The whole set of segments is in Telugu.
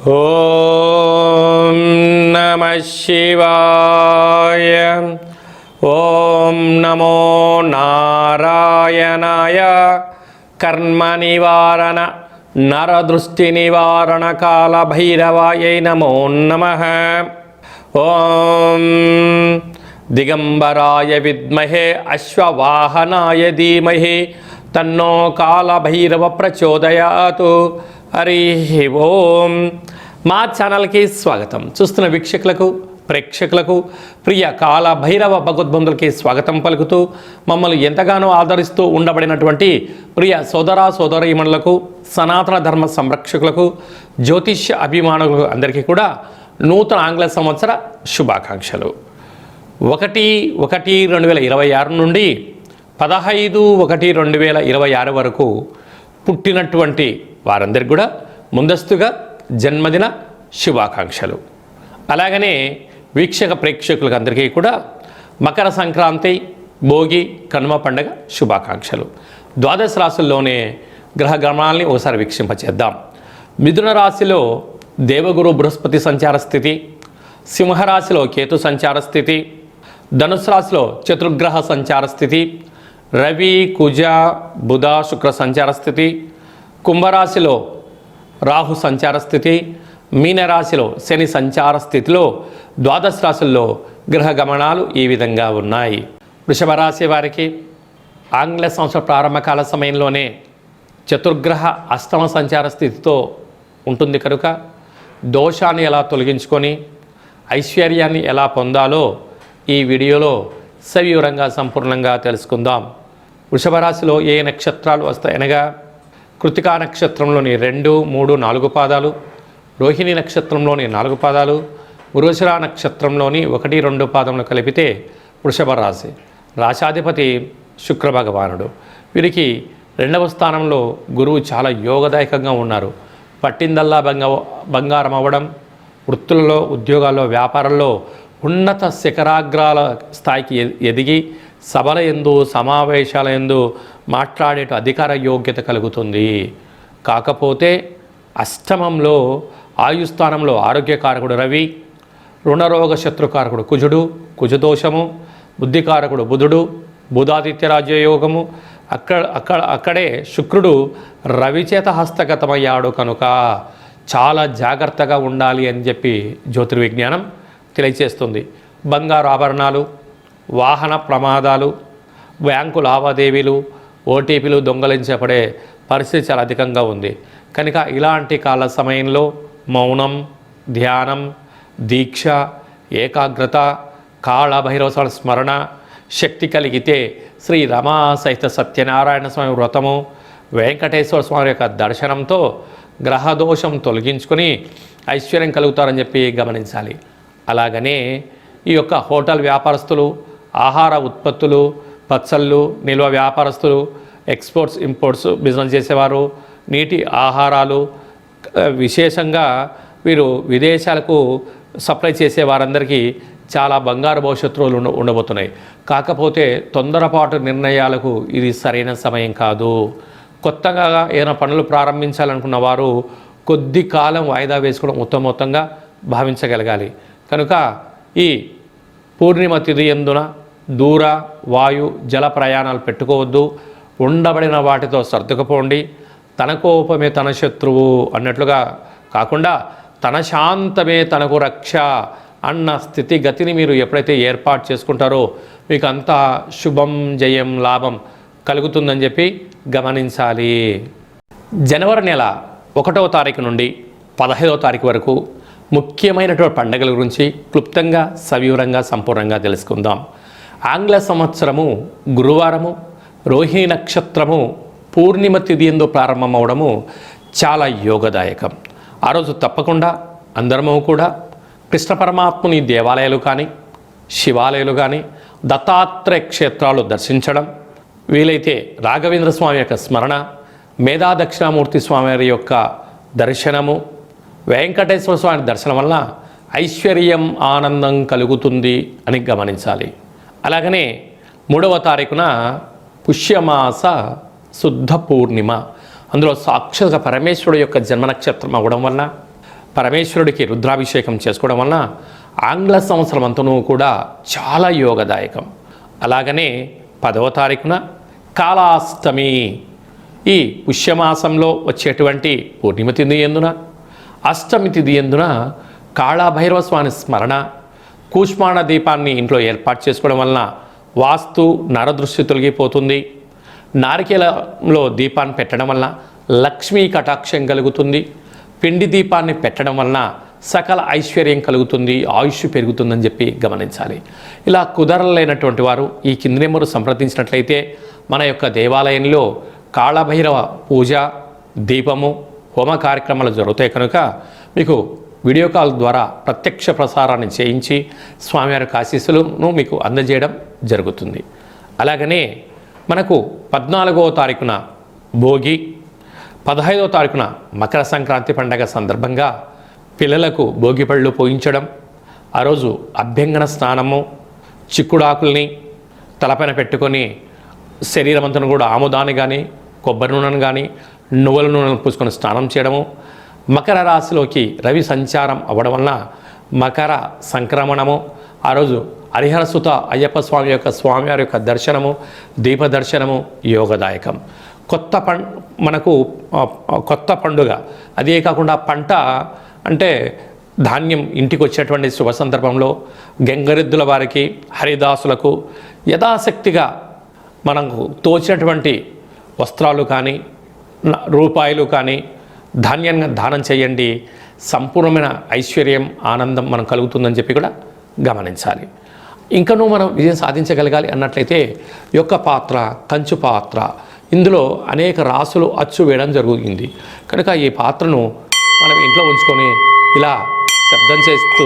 ఓం నమః శివాయ. ఓం నమో నారాయణాయ. కర్మ నివారణ నరదృష్టి నివారణ కాల భైరవాయై నమో నమః. ఓం దిగంబరాయ విద్మహే అశ్వవాహనాయ ధీమహి తన్నో కాల భైరవ ప్రచోదయాతు. హరి ఓం. మా ఛానల్కి స్వాగతం. చూస్తున్న వీక్షకులకు ప్రేక్షకులకు ప్రియ కాల భైరవ భగవద్బంధులకి స్వాగతం పలుకుతూ మమ్మల్ని ఎంతగానో ఆదరిస్తూ ఉండబడినటువంటి ప్రియ సోదర సోదరీమణులకు సనాతన ధర్మ సంరక్షకులకు జ్యోతిష్య అభిమానులకు అందరికీ కూడా నూతన ఆంగ్ల సంవత్సర శుభాకాంక్షలు. 1/1/2026 నుండి 15/1/2026 వరకు పుట్టినటువంటి వారందరికీ కూడా ముందస్తుగా జన్మదిన శుభాకాంక్షలు. అలాగనే వీక్షక ప్రేక్షకులకు అందరికీ కూడా మకర సంక్రాంతి, భోగి, కనుమ పండుగ శుభాకాంక్షలు. ద్వాదశ రాశుల్లోనే గ్రహ గమనాల్ని ఒకసారి వీక్షింపచేద్దాం. మిథున రాశిలో దేవగురు బృహస్పతి సంచార స్థితి, సింహరాశిలో కేతు సంచార స్థితి, ధనుసు రాశిలో చతుర్గ్రహ సంచార స్థితి, రవి, కుజ, బుధ, శుక్ర సంచార స్థితి, కుంభరాశిలో రాహు సంచార స్థితి, మీనరాశిలో శని సంచార స్థితిలో ద్వాదశ రాశుల్లో గ్రహ గమనాలు ఈ విధంగా ఉన్నాయి. వృషభ రాశి వారికి ఆంగ్ల సంవత్సర ప్రారంభకాల సమయంలోనే చతుర్గ్రహ అష్టమ సంచార స్థితితో ఉంటుంది కనుక దోషాన్ని ఎలా తొలగించుకొని ఐశ్వర్యాన్ని ఎలా పొందాలో ఈ వీడియోలో సవివరంగా సంపూర్ణంగా తెలుసుకుందాం. వృషభ రాశిలో ఏ నక్షత్రాలు వస్తాయనగా కృతికా నక్షత్రంలోని 2, 3, 4 పాదాలు, రోహిణి నక్షత్రంలోని 4 పాదాలు, మృగశిర నక్షత్రంలోని 1, 2 పాదములు కలిపితే వృషభ రాశి. రాశాధిపతి శుక్ర భగవానుడు. వీరికి 2వ స్థానంలో గురువు చాలా యోగదాయకంగా ఉన్నారు. పట్టిందల్లా బంగారం అవ్వడం, వృత్తులలో, ఉద్యోగాల్లో, వ్యాపారంలో ఉన్నత శిఖరాగ్రాల స్థాయికి ఎదిగి సభల యందు, సమావేశాల యందు మాట్లాడేట అధికార యోగ్యత కలుగుతుంది. కాకపోతే అష్టమంలో ఆయుస్థానంలో ఆరోగ్యకారకుడు రవి, రుణరోగ శత్రుకారకుడు కుజుడు, కుజదోషము, బుద్ధికారకుడు బుధుడు, బుధాదిత్య రాజ్యయోగము, అక్కడే శుక్రుడు రవిచేత హస్తగతమయ్యాడు కనుక చాలా జాగ్రత్తగా ఉండాలి అని చెప్పి జ్యోతిర్విజ్ఞానం తెలియచేస్తుంది. బంగారు ఆభరణాలు, వాహన ప్రమాదాలు, బ్యాంకు లావాదేవీలు, ఓటీపీలు దొంగలించబడే పరిస్థితి చాలా అధికంగా ఉంది కనుక ఇలాంటి కాల సమయంలో మౌనం, ధ్యానం, దీక్ష, ఏకాగ్రత, కాళభైరవ స్మరణ శక్తి కలిగితే శ్రీ రమా సహిత సత్యనారాయణ స్వామి వ్రతము, వెంకటేశ్వర స్వామి యొక్క దర్శనంతో గ్రహదోషం తొలగించుకొని ఐశ్వర్యం కలుగుతారని చెప్పి గమనించాలి. అలాగనే ఈ యొక్క హోటల్ వ్యాపారస్తులు, ఆహార ఉత్పత్తులు, పచ్చళ్ళు, నిల్వ వ్యాపారస్తులు, ఎక్స్పోర్ట్స్ ఇంపోర్ట్స్ బిజినెస్ చేసేవారు, నీటి ఆహారాలు, విశేషంగా వీరు విదేశాలకు సప్లై చేసే వారందరికీ చాలా బంగారు భవిష్యత్తులు ఉండబోతున్నాయి. కాకపోతే తొందరపాటు నిర్ణయాలకు ఇది సరైన సమయం కాదు. కొత్తగా ఏదైనా పనులు ప్రారంభించాలనుకున్న వారు కొద్ది కాలం వాయిదా వేసుకోవడం ఉత్తమోత్తంగా భావించగలగాలి. కనుక ఈ పూర్ణిమ తిథి యందున దూర, వాయు, జల ప్రయాణాలు పెట్టుకోవద్దు. ఉండబడిన వాటితో సర్దుకుపోండి. తన కోపమే తన శత్రువు అన్నట్లుగా కాకుండా తన శాంతమే తనకు రక్ష అన్న స్థితిగతిని మీరు ఎప్పుడైతే ఏర్పాటు చేసుకుంటారో మీకు అంతా శుభం, జయం, లాభం కలుగుతుందని చెప్పి గమనించాలి. జనవరి నెల 1వ తారీఖు నుండి 15వ తారీఖు వరకు ముఖ్యమైనటువంటి పండుగల గురించి క్లుప్తంగా, సవివరంగా, సంపూర్ణంగా తెలుసుకుందాం. ఆంగ్ల సంవత్సరము గురువారము, రోహిణి నక్షత్రము పూర్ణిమ తిథి యందు ప్రారంభమవడము చాలా యోగదాయకం. ఆ రోజు తప్పకుండా అందరము కూడా కృష్ణ పరమాత్ముని దేవాలయాలు కానీ, శివాలయాలు కానీ, దత్తాత్రేయ క్షేత్రాలు దర్శించడం, వీలైతే రాఘవేంద్ర స్వామి యొక్క స్మరణ, మేధా దక్షిణామూర్తి స్వామి వారి యొక్క దర్శనము, వెంకటేశ్వర స్వామి దర్శనం వల్ల ఐశ్వర్యం, ఆనందం కలుగుతుంది అని గమనించాలి. అలాగనే 3వ తారీఖున పుష్యమాస శుద్ధ పూర్ణిమ, అందులో సాక్షాత్ పరమేశ్వరుడు యొక్క జన్మ నక్షత్రం అవ్వడం వలన పరమేశ్వరుడికి రుద్రాభిషేకం చేసుకోవడం వలన ఆంగ్ల సంవత్సరం అంతనూ కూడా చాలా యోగదాయకం. అలాగనే 10వ తారీఖున కాళాష్టమి, ఈ పుష్యమాసంలో వచ్చేటువంటి పూర్ణిమ తిథి ఎందున, అష్టమి తిథి ఎందున కాళభైరవ స్వామి స్మరణ, కూష్మాండ దీపాన్ని ఇంట్లో ఏర్పాటు చేసుకోవడం వలన వాస్తు నరదృష్టి తొలగిపోతుంది. నారికేలంలో దీపాన్ని పెట్టడం వలన లక్ష్మీ కటాక్షం కలుగుతుంది. పిండి దీపాన్ని పెట్టడం వలన సకల ఐశ్వర్యం కలుగుతుంది, ఆయుష్ పెరుగుతుందని చెప్పి గమనించాలి. ఇలా కుదరలేనటువంటి వారు ఈ కింది నెంబరు సంప్రదించినట్లయితే మన యొక్క దేవాలయంలో కాళభైరవ పూజ, దీపము, హోమ కార్యక్రమాలు జరుగుతాయి కనుక మీకు వీడియో కాల్ ద్వారా ప్రత్యక్ష ప్రసారాన్ని చేయించి స్వామివారి ఆశీస్సులను మీకు అందజేయడం జరుగుతుంది. అలాగనే మనకు 14వ తారీఖున భోగి, 15వ తారీఖున మకర సంక్రాంతి పండగ సందర్భంగా పిల్లలకు భోగి పళ్ళు పోయించడం, ఆ రోజు అభ్యంగన స్నానము, చిక్కుడాకుల్ని తలపైన పెట్టుకొని శరీరం అంతా కూడా ఆముదాన్ని కానీ కొబ్బరి నూనెను కానీ నువ్వుల నూనెను పూసుకొని స్నానం చేయడము, మకర రాశిలోకి రవి సంచారం అవ్వడం వలన మకర సంక్రమణము, ఆ రోజు హరిహరసుత అయ్యప్ప స్వామి యొక్క స్వామివారి యొక్క దర్శనము, దీప దర్శనము యోగదాయకం. మనకు కొత్త పండుగ, అదే కాకుండా పంట అంటే ధాన్యం ఇంటికి వచ్చేటువంటి శుభ సందర్భంలో గంగరెద్దుల వారికి, హరిదాసులకు యథాశక్తిగా మనకు తోచినటువంటి వస్త్రాలు కానీ రూపాయలు కానీ ధాన్యంగా దానం చేయండి. సంపూర్ణమైన ఐశ్వర్యం, ఆనందం మనం కలుగుతుందని చెప్పి కూడా గమనించాలి. ఇంకనూ మనం విజయం సాధించగలగాలి అన్నట్లయితే యొక్క పాత్ర, కంచు పాత్ర, ఇందులో అనేక రాసులు అచ్చు వేయడం జరుగుతుంది కనుక ఈ పాత్రను మనం ఇంట్లో ఉంచుకొని ఇలా శబ్దం చేస్తూ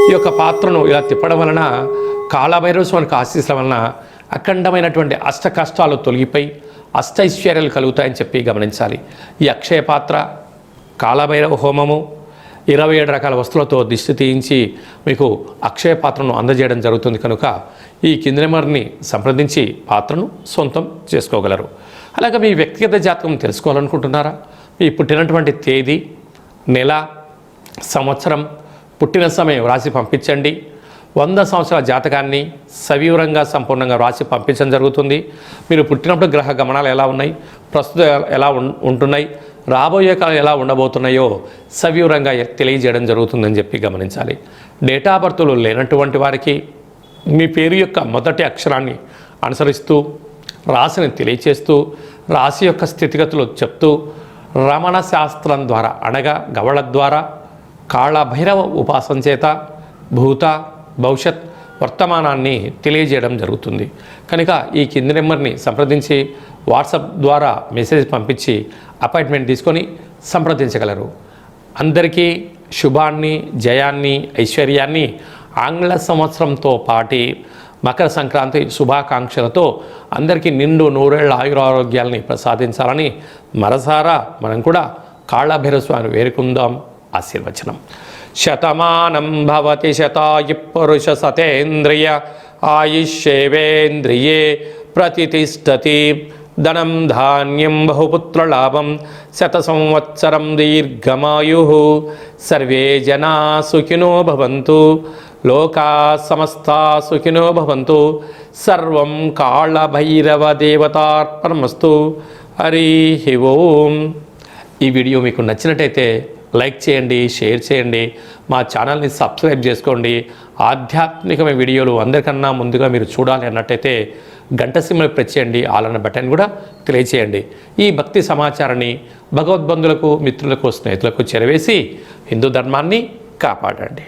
ఈ యొక్క పాత్రను ఇలా తిప్పడం వలన కాళభైరవ స్వామికి ఆశీస్సుల వలన అఖండమైనటువంటి అష్ట కష్టాలు తొలగిపోయి అష్టైశ్వర్యాలు కలుగుతాయని చెప్పి గమనించాలి. ఈ అక్షయ పాత్ర, కాళభైరవ హోమము, 27 రకాల వస్తువులతో దిష్టి తీయించి మీకు అక్షయ పాత్రను అందజేయడం జరుగుతుంది కనుక ఈ కింది నెంబర్ని సంప్రదించి పాత్రను సొంతం చేసుకోగలరు. అలాగే మీ వ్యక్తిగత జాతకం తెలుసుకోవాలనుకుంటున్నారా? మీ పుట్టినటువంటి తేదీ, నెల, సంవత్సరం, పుట్టిన సమయం రాసి పంపించండి. 100 సంవత్సరాల జాతకాన్ని సవివరంగా సంపూర్ణంగా రాసి పంపించడం జరుగుతుంది. మీరు పుట్టినప్పుడు గ్రహ గమనాలు ఎలా ఉన్నాయి, ప్రస్తుతం ఎలా ఉంటున్నాయి, రాబోయే కాలం ఎలా ఉండబోతున్నాయో సవివరంగా తెలియజేయడం జరుగుతుందని చెప్పి గమనించాలి. డేటా బర్త్లు లేనటువంటి వారికి మీ పేరు యొక్క మొదటి అక్షరాన్ని అనుసరిస్తూ రాశిని తెలియచేస్తూ రాశి యొక్క స్థితిగతులు చెప్తూ రమణ శాస్త్రం ద్వారా అనగా గవళ ద్వారా కాళభైరవ ఉపాసన చేత భూత, భవిష్యత్, వర్తమానాన్ని తెలియజేయడం జరుగుతుంది కనుక ఈ కింది నెంబర్ని సంప్రదించి వాట్సాప్ ద్వారా మెసేజ్ పంపించి అపాయింట్మెంట్ తీసుకొని సంప్రదించగలరు. అందరికీ శుభాన్ని, జయాన్ని, ఐశ్వర్యాన్ని ఆంగ్ల సంవత్సరంతో పాటి మకర సంక్రాంతి శుభాకాంక్షలతో అందరికీ నిండు నూరేళ్ల ఆయురారోగ్యాలని ప్రసాదించాలని మనసారా మనం కూడా కాళభైరవ స్వామిని వేరుకుందాం. ఆశీర్వచనం. శతమానం భవతి శతాయు పురుష సతేంద్రియ ఆయుష్యేవేంద్రియే ప్రతిష్టతి. ధనం ధాన్యం బహుపుత్రలాభం శత సంవత్సరం దీర్ఘమాయు. సర్వే జనా సుఖినో భవంతు. లోకా సమస్తా సుఖినో భవంతు. సర్వం కాళభైరవ దేవతార్పణమస్తు. హరి ఓం. ఈ వీడియో మీకు నచ్చినట్టయితే లైక్ చేయండి, షేర్ చేయండి, మా ఛానల్ని సబ్స్క్రైబ్ చేసుకోండి. ఆధ్యాత్మికమైన వీడియోలు అందరికన్నా ముందుగా మీరు చూడాలి అన్నట్టయితే గంట సింబల్ ప్రెస్ చేయండి, ఆల్ అన్న బటన్ కూడా తెలియచేయండి. ఈ భక్తి సమాచారాన్ని భగవద్బంధులకు, మిత్రులకు, స్నేహితులకు చేరవేసి హిందూ ధర్మాన్ని కాపాడండి.